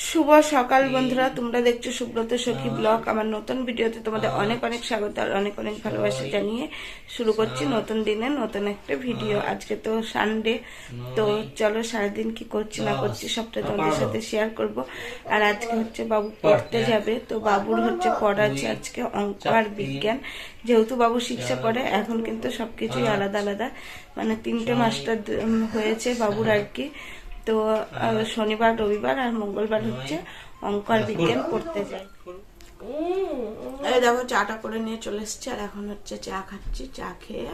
শুভ সকাল বন্ধুরা, তোমরা দেখছো সুব্রত সখী ব্লগ। আমার নতুন ভিডিওতে তোমাদের অনেক অনেক স্বাগত আর অনেক অনেক ভালোবাসা জানিয়ে শুরু করছি নতুন দিনে নতুন একটা ভিডিও। আজকে তো সানডে, তো চলো সারাদিন কি করছি না করছি সবটা তোমাদের সাথে শেয়ার করব। আর আজকে হচ্ছে বাবু পড়তে যাবে, তো বাবুর হচ্ছে পড়া আছে আজকে অঙ্ক আর বিজ্ঞান। যেহেতু বাবু শিক্ষা পড়ে, এখন কিন্তু সবকিছুই আলাদা আলাদা, মানে তিনটে মাস্টার হয়েছে বাবুর আর কি। তো শনিবার রবিবার আর মঙ্গলবার হচ্ছে অঙ্ক আর বিজ্ঞান পড়তে যায়। এই দেখো চাটা করে নিয়ে চলে এসছি, আর এখন হচ্ছে চা খাচ্ছি। চা খেয়ে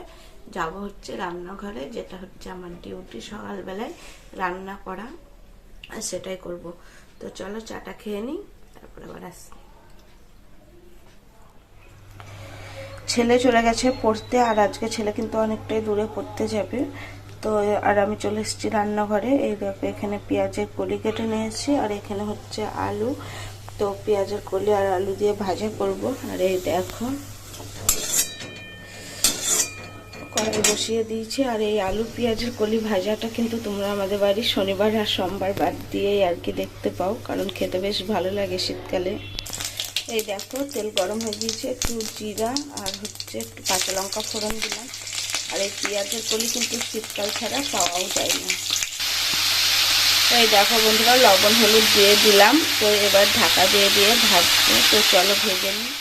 যাব হচ্ছে রান্নাঘরে, যেটা হচ্ছে আমার ডিউটি সকালবেলায় রান্না করা, আর সেটাই করব। তো চলো চাটা খেয়ে নিই, তারপরে আবার আসছি। ছেলে চলে গেছে পড়তে, আর আজকে ছেলে কিন্তু অনেকটাই দূরে পড়তে যাবে। তো আর আমি চলে এসেছি রান্নাঘরে। এই দেখো এখানে পেঁয়াজের কলি কেটে নিয়েছি, আর এখানে হচ্ছে আলু। তো পেঁয়াজের কলি আর আলু দিয়ে ভাজা করব। আর এই দেখো কড়াই বসিয়ে দিয়েছি। আর এই আলু পেঁয়াজের কলি ভাজাটা কিন্তু তোমরা আমাদের বাড়ি শনিবার আর সোমবার বাদ দিয়েই আর কি দেখতে পাও, কারণ খেতে বেশ ভালো লাগে শীতকালে। এই দেখো তেল গরম হয়ে গিয়েছে, একটু জিরা আর হচ্ছে একটু কাঁচা লঙ্কা ফোড়ন দিলাম। আর এই পেঁয়াজের কলি কিন্তু শীতকাল ছাড়া পাওয়াও যায় না। তো এই দেখো বন্ধুরা লবণ হলুদ দিয়ে দিলাম। তো এবার ঢাকা দিয়ে দিয়ে ভাজবো। তো চলো ভেজে নিই।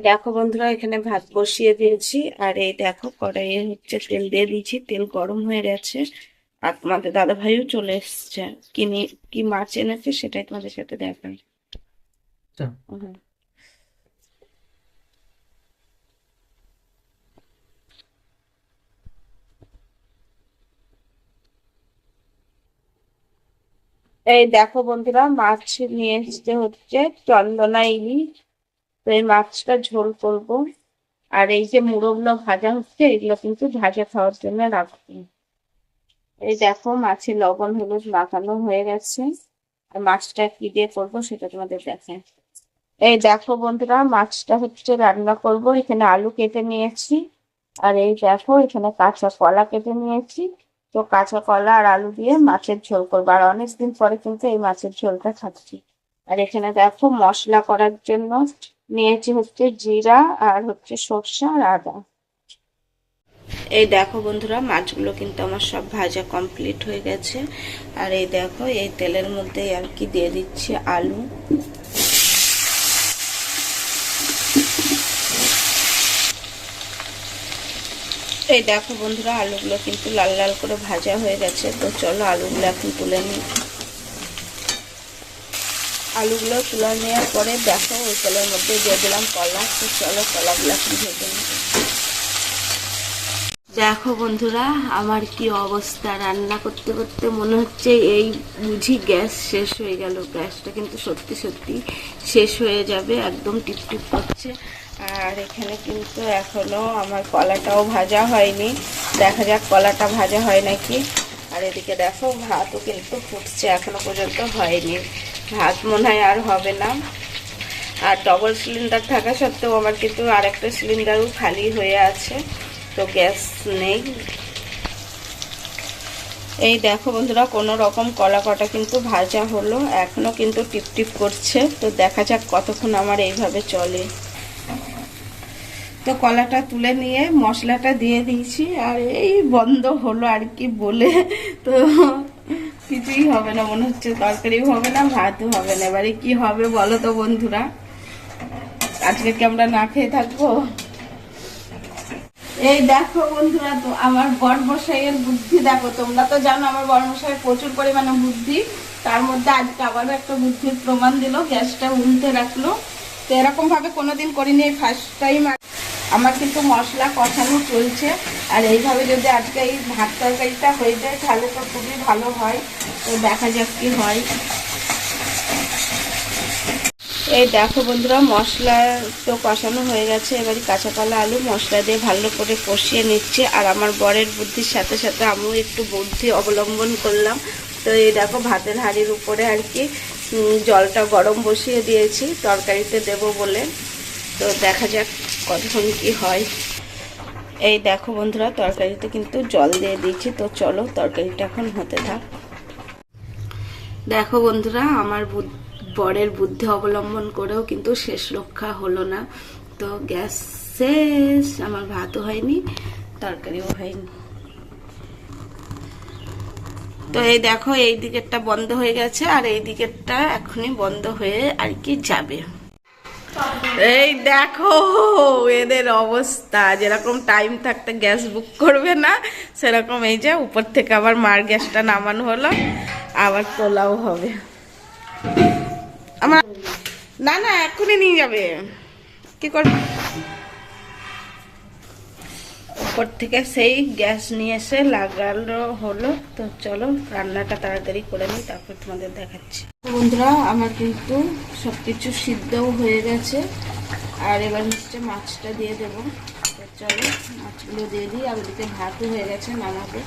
দেখো বন্ধুরা এখানে ভাত বসিয়ে দিয়েছি, আর এই দেখো কড়াইয়ে হচ্ছে তেল দিয়ে দিয়েছি, তেল গরম হয়ে গেছে। আর তোমাদের দাদা ভাইও চলে এসছে, কি মাছ এনেছে সেটাই তোমাদের সাথে দেখাই। এই দেখো বন্ধুরা মাছ নিয়ে এসছে হচ্ছে চন্দনা ইলিশ। তো এই মাছটা ঝোল করব। আর এই যে মুড়োগুলো ভাজা হচ্ছে, এগুলো কিন্তু ভাজা খাওয়ার জন্য রাখবো। এই দেখো মাছে লবণ হলুদ মাখানো হয়ে গেছে। আর মাছটা কি দিয়ে করবো সেটা তোমাদের দেখাই। এই দেখো বন্ধুরা মাছটা হচ্ছে রান্না করব। এখানে আলু কেটে নিয়েছি, আর এই দেখো এখানে কাঁচা কলা কেটে নিয়েছি। তো কাঁচা কলা আর আলু দিয়ে মাছের ঝোল করবো, আর অনেকদিন পরে কিন্তু এই মাছের ঝোলটা খাচ্ছি। আর এখানে দেখো মশলা করার জন্য নিয়েছি হচ্ছে জিরা আর হচ্ছে সর্ষে আর আদা। এই দেখো বন্ধুরা মাছগুলো কিন্তু আমার সব ভাজা কমপ্লিট হয়ে গেছে। আর এই দেখো এই তেলের মধ্যে আর কি দিয়ে দিচ্ছি আলু। এই দেখো বন্ধুরা আলুগুলো কিন্তু লাল লাল করে ভাজা হয়ে গেছে। তো চলো আলুগুলো এখন তুলে নিই। আলুগুলো তুলে নেওয়ার পরে দেখো ওই তেলের মধ্যে দিয়ে দিলাম কলা। তো চলো কলাগুলো এখন ভেজে নিই। দেখো বন্ধুরা আমার কি অবস্থা, রান্না করতে করতে মনে হচ্ছে এই বুঝি গ্যাস শেষ হয়ে গেল। গ্যাসটা কিন্তু সত্যি সত্যি শেষ হয়ে যাবে, একদম টিপটিপ করছে। আর এখানে কিন্তু এখনো আমার কলাটাও ভাজা হয়নি, দেখা যাক কলাটা ভাজা হয় নাকি। আর এদিকে দেখো ভাতও কিন্তু ফুটছে, এখনো পর্যন্ত হয়নি। ভাত মনে হয় আর হবে না। আর ডবল সিলিন্ডার থাকা সত্ত্বেও আমার কিন্তু আর একটা সিলিন্ডারও খালি হয়ে আছে, তো গ্যাস নেই। এই দেখো বন্ধুরা কোনো রকম কলা কটা কিন্তু ভাজা হলো, এখনো কিন্তু টিপটিপ করছে। তো দেখা যাক কতক্ষণ আমার এইভাবে চলে। তো কলাটা তুলে নিয়ে মশলাটা দিয়ে দিয়েছি, আর এই বন্ধ হলো আর কি বলে। তো কিছুই হবে না মনে হচ্ছে, তরকারিও হবে না ভাতও হবে না। এবারে কি হবে বলো তো বন্ধুরা, আজকে কি আমরা না খেয়ে থাকবো? এই দেখো বন্ধুরা তো আমার বড়মশাইয়ের বুদ্ধি দেখো। তোমরা তো জানো আমার বড়মশাইয়ের প্রচুর পরিমাণে বুদ্ধি, তার মধ্যে আজকে আবারও একটা বুদ্ধির প্রমাণ দিল, গ্যাসটা উল্টে রাখলো। তো এরকম ভাবে কোনোদিন করিনি, এই ফার্স্ট টাইম। আমার কিন্তু মশলা কষানো চলছে, আর এইভাবে যদি আজকে এই ভাত তরকারিটা হয়ে যায় তাহলে তো খুবই ভালো হয়। তো দেখা যাক কি হয়। এই দেখো বন্ধুরা মশলা তো কষানো হয়ে গেছে, এবারে কাঁচা কলা আলু মশলা দিয়ে ভালো করে কষিয়ে নিচ্ছে। আর আমার বরের বুদ্ধির সাথে সাথে আমিও একটু বুদ্ধি অবলম্বন করলাম। তো এই দেখো ভাতের হাঁড়ির উপরে আর কি জলটা গরম বসিয়ে দিয়েছি তরকারিতে দেব বলে। তো দেখা যাক কতক্ষণ কি হয়। এই দেখো বন্ধুরা তরকারিতে কিন্তু জল দিয়ে দিয়েছি। তো চলো তরকারিটা এখন হতে থাক। দেখো বন্ধুরা, আমার বরের বুদ্ধি অবলম্বন করেও কিন্তু শেষ রক্ষা হলো না। তো গ্যাস শেষ, আমার ভাতও হয়নি, তরকারিও হয়নি। তো এই দেখো, এই দিকেরটা বন্ধ হয়ে গেছে আর এই দিকেরটা এখনই বন্ধ হয়ে আর কি যাবে। এই দেখো এদের অবস্থা, যেরকম টাইম থাকতে গ্যাস বুক করবে না, সেরকম এই যে উপর থেকে আবার মার গ্যাসটা নামানো হলো, আবার তোলাও হবে। আমার না না, এক্ষুনি নিয়ে যাবে, কি করবে? উপর থেকে সেই গ্যাস নিয়ে এসে লাগানো হলো। তো চলো রান্নাটা তাড়াতাড়ি করে নিই, তারপর তোমাদের দেখাচ্ছি। বন্ধুরা, আমার কিন্তু সবকিছু সিদ্ধও হয়ে গেছে, আর এবার হচ্ছে মাছটা দিয়ে দেবো। তো চলো মাছগুলো দিয়ে দিই, আর ওদিকে ভাতও হয়ে গেছে, নামাবো।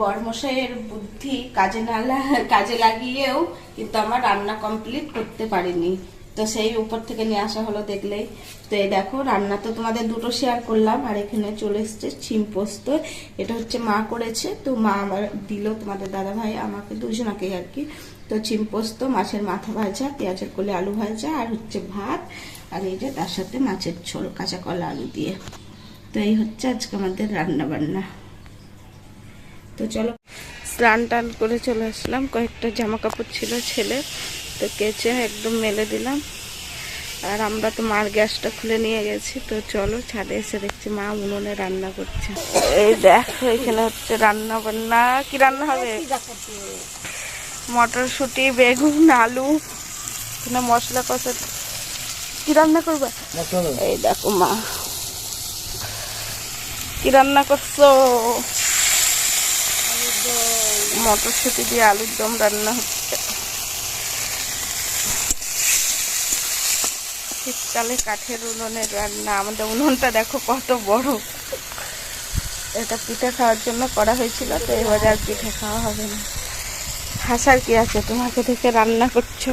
বরমশাইয়ের বুদ্ধি কাজে লাগিয়েও কিন্তু আমার রান্না কমপ্লিট করতে পারিনি। তো সেই উপর থেকে নিয়ে আসা হলো, দেখলেই তো। এই দেখো, রান্না তো তোমাদের দুটো শেয়ার করলাম, আর এখানে চলে এসছে শিম পোস্ত। এটা হচ্ছে মা করেছে, তো মা আমার দিল, তোমাদের দাদা ভাই আমাকে, দুজনাকেই আর কি। তো শিম পোস্ত, মাছের মাথা ভাজা, পেঁয়াজের কলে আলু ভাজা, আর হচ্ছে ভাত, আর এই যে তার সাথে মাছের ঝোল কাঁচা কলা আলু দিয়ে। তো এই হচ্ছে আজকে আমাদের রান্না বান্না। তো চলো স্নান টান করে চলে আসলাম। কয়েকটা জামা কাপড় ছিল ছেলে, তো কেচে একদম মেলে দিলাম। আর আমরা তো মার গ্যাসটা খুলে নিয়ে গেছি। তো চলো ছাদে এসে দেখছি মা উনুনে রান্না করছে। এই দেখো, এখানে হচ্ছে রান্না বান্না। কি রান্না হবে? মটরশুঁটি, বেগুন, আলু, এখানে মশলা কষা। কি রান্না করবে? এই দেখো মা কি রান্না করছো। মটরশুঁটি দিয়ে আলুর দম রান্না হচ্ছে। শীতকালে কাঠের উনুনের রান্না। আমাদের উনুনটা দেখো কত বড়। এটা পিঠে খাওয়ার জন্য করা হয়েছিল, তো এবারে আর পিঠে খাওয়া হবে না। হাসার কি আছে, তোমাকে থেকে রান্না করছো।